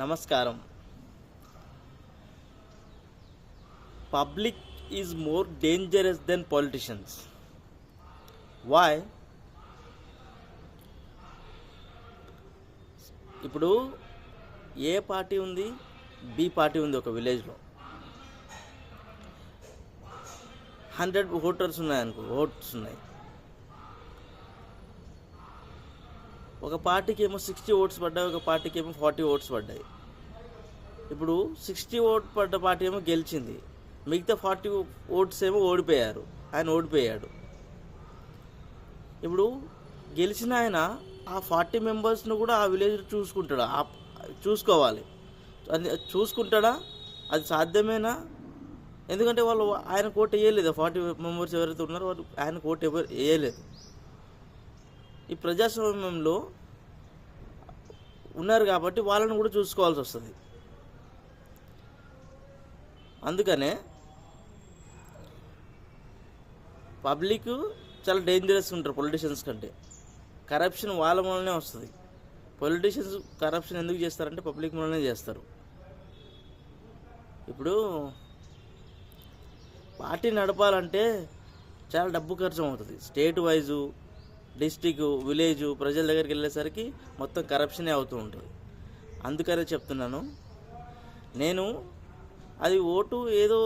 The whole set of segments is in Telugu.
నమస్కారం. Public is more dangerous than politicians. Why? ఇప్పుడు ఏ పార్టీ ఉంది, బి పార్టీ ఉంది. ఒక విలేజ్లో 100 ఓటర్స్ ఉన్నాయనుకో, ఓట్స్ ఉన్నాయి. ఒక పార్టీకి ఏమో 60 ఓట్స్ పడ్డాయి, ఒక పార్టీకి ఏమో 40 ఓట్స్ పడ్డాయి. ఇప్పుడు 60 ఓట్ పడ్డ పార్టీ ఏమో గెలిచింది, మిగతా 40 ఓట్స్ ఏమో ఓడిపోయారు. ఆయన ఓడిపోయాడు. ఇప్పుడు గెలిచిన ఆయన ఆ 40 మెంబర్స్ను కూడా ఆ విలేజ్ చూసుకుంటాడా? చూసుకోవాలి. అది చూసుకుంటాడా? అది సాధ్యమేనా? ఎందుకంటే వాళ్ళు ఆయన కోట్ వేయలేదు. 40 మెంబర్స్ ఎవరైతే ఉన్నారో వాళ్ళు ఆయన కోట్ ఎవరు వేయలేదు. ఈ ప్రజాస్వామ్యంలో ఉన్నారు కాబట్టి వాళ్ళని కూడా చూసుకోవాల్సి వస్తుంది. అందుకనే పబ్లిక్ చాలా డేంజరస్గా ఉంటారు పొలిటీషియన్స్ కంటే. కరప్షన్ వాళ్ళ మూలనే వస్తుంది. పొలిటీషియన్స్ కరప్షన్ ఎందుకు చేస్తారంటే పబ్లిక్ మూలనే చేస్తారు. ఇప్పుడు పార్టీ నడపాలంటే చాలా డబ్బు ఖర్చు అవుతుంది. స్టేట్ వైజు, డిస్టిక్, విలేజు, ప్రజల దగ్గరికి వెళ్ళేసరికి మొత్తం కరప్షనే అవుతూ ఉంటుంది. అందుకనే చెప్తున్నాను నేను, అది ఓటు ఏదో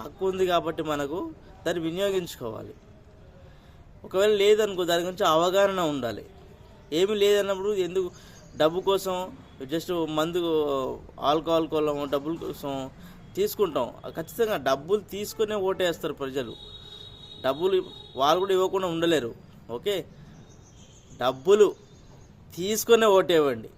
హక్కు ఉంది కాబట్టి మనకు దాన్ని వినియోగించుకోవాలి. ఒకవేళ లేదనుకో దాని గురించి అవగాహన ఉండాలి. ఏమీ లేదన్నప్పుడు ఎందుకు డబ్బు కోసం జస్ట్ మందు, ఆల్కహాల్ కోసం డబ్బుల కోసం తీసుకుంటాం. ఖచ్చితంగా డబ్బులు తీసుకునే ఓటేస్తారు ప్రజలు. డబ్బులు వాళ్ళు కూడా ఇవ్వకుండా ఉండలేరు. ఓకే, డబ్బులు తీసుకునే ఓటేవ్వండి.